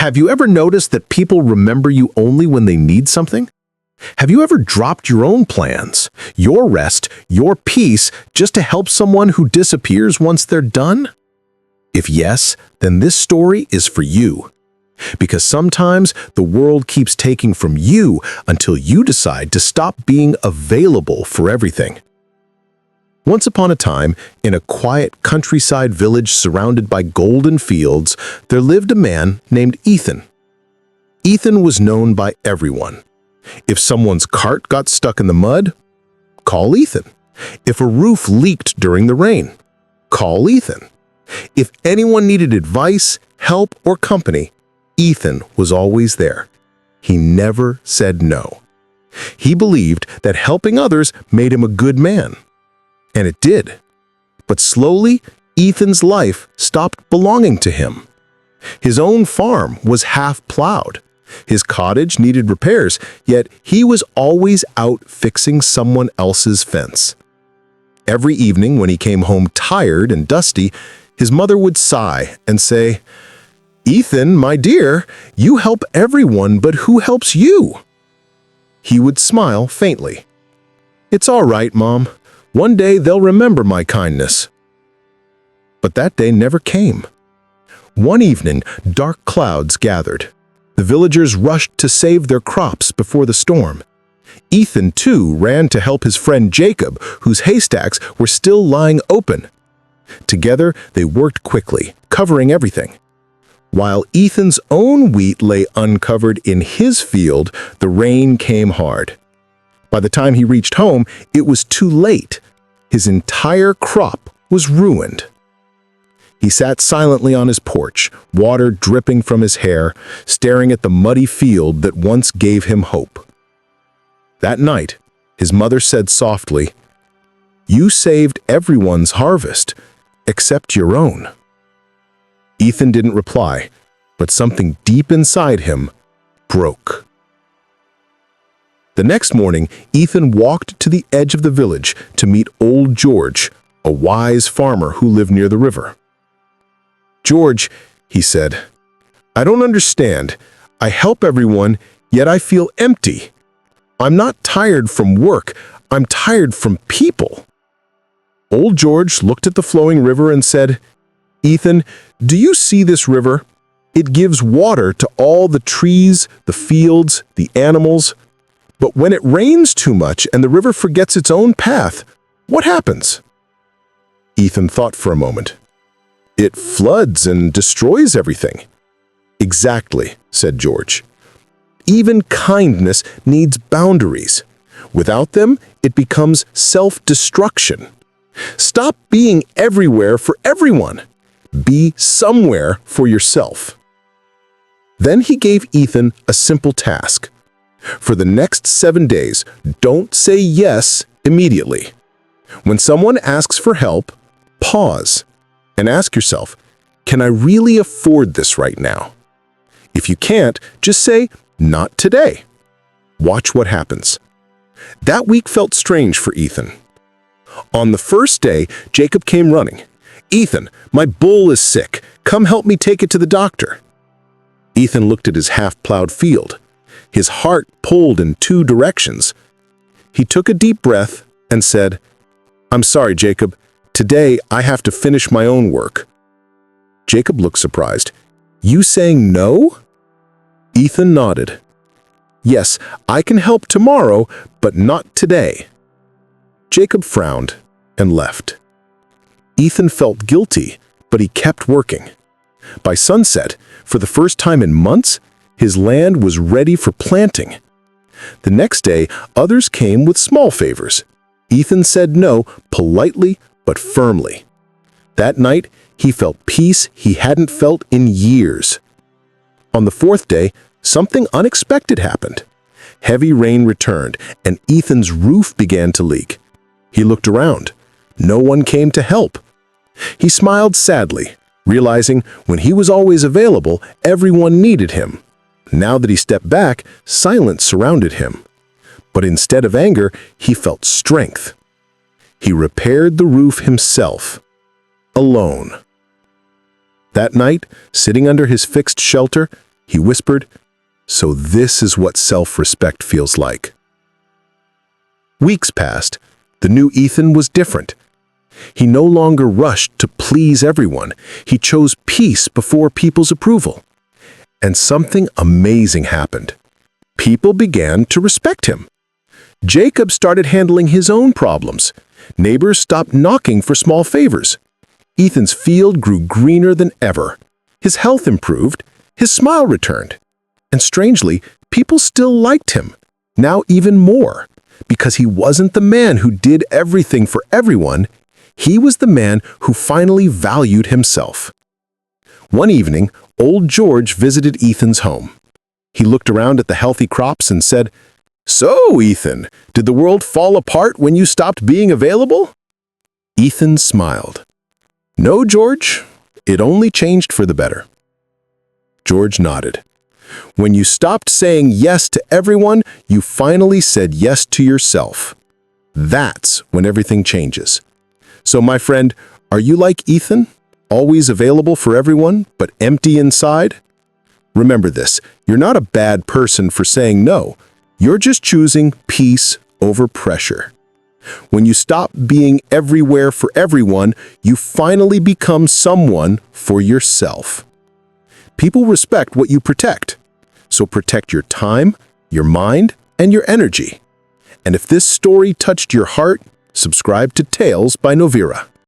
Have you ever noticed that people remember you only when they need something? Have you ever dropped your own plans, your rest, your peace, just to help someone who disappears once they're done? If yes, then this story is for you. Because sometimes the world keeps taking from you until you decide to stop being available for everything. Once upon a time, in a quiet countryside village surrounded by golden fields, there lived a man named Ethan. Ethan was known by everyone. If someone's cart got stuck in the mud, call Ethan. If a roof leaked during the rain, call Ethan. If anyone needed advice, help, or company, Ethan was always there. He never said no. He believed that helping others made him a good man. And it did. But slowly, Ethan's life stopped belonging to him. His own farm was half plowed. His cottage needed repairs, yet he was always out fixing someone else's fence. Every evening when he came home tired and dusty, his mother would sigh and say, "Ethan, my dear, you help everyone, but who helps you?" He would smile faintly. "It's all right, Mom. One day they'll remember my kindness." But that day never came. One evening, dark clouds gathered. The villagers rushed to save their crops before the storm. Ethan, too, ran to help his friend Jacob, whose haystacks were still lying open. Together, they worked quickly, covering everything. While Ethan's own wheat lay uncovered in his field, the rain came hard. By the time he reached home, it was too late. His entire crop was ruined. He sat silently on his porch, water dripping from his hair, staring at the muddy field that once gave him hope. That night, his mother said softly, "You saved everyone's harvest, except your own." Ethan didn't reply, but something deep inside him broke. The next morning, Ethan walked to the edge of the village to meet old George, a wise farmer who lived near the river. "George," he said, "I don't understand. I help everyone, yet I feel empty. I'm not tired from work, I'm tired from people." Old George looked at the flowing river and said, "Ethan, do you see this river? It gives water to all the trees, the fields, the animals. But when it rains too much and the river forgets its own path, what happens?" Ethan thought for a moment. "It floods and destroys everything." "Exactly," said George. "Even kindness needs boundaries. Without them, it becomes self-destruction. Stop being everywhere for everyone. Be somewhere for yourself." Then he gave Ethan a simple task. For the next 7 days, don't say yes immediately. When someone asks for help, pause and ask yourself, can I really afford this right now? If you can't, just say, not today. Watch what happens. That week felt strange for Ethan. On the first day, Jacob came running. "Ethan, my bull is sick. Come help me take it to the doctor." Ethan looked at his half-plowed field. His heart pulled in 2 directions. He took a deep breath and said, "I'm sorry, Jacob. Today I have to finish my own work." Jacob looked surprised. "You saying no?" Ethan nodded. "Yes, I can help tomorrow, but not today." Jacob frowned and left. Ethan felt guilty, but he kept working. By sunset, for the first time in months, his land was ready for planting. The next day, others came with small favors. Ethan said no, politely but firmly. That night, he felt peace he hadn't felt in years. On the 4th day, something unexpected happened. Heavy rain returned, and Ethan's roof began to leak. He looked around. No one came to help. He smiled sadly, realizing when he was always available, everyone needed him. Now that he stepped back, silence surrounded him. But instead of anger, he felt strength. He repaired the roof himself, alone. That night, sitting under his fixed shelter, He whispered, "So this is what self-respect feels like." Weeks passed. The new Ethan was different. He no longer rushed to please everyone. He chose peace before people's approval. And something amazing happened. People began to respect him. Jacob started handling his own problems. Neighbors stopped knocking for small favors. Ethan's field grew greener than ever. His health improved. His smile returned. And strangely, people still liked him, now even more, because he wasn't the man who did everything for everyone. He was the man who finally valued himself. One evening, old George visited Ethan's home. He looked around at the healthy crops and said, "So, Ethan, did the world fall apart when you stopped being available?" Ethan smiled. "No, George, it only changed for the better." George nodded. "When you stopped saying yes to everyone, you finally said yes to yourself. That's when everything changes." So, my friend, are you like Ethan? Always available for everyone, but empty inside? Remember this, you're not a bad person for saying no. You're just choosing peace over pressure. When you stop being everywhere for everyone, you finally become someone for yourself. People respect what you protect. So protect your time, your mind, and your energy. And if this story touched your heart, subscribe to Tales by Novira.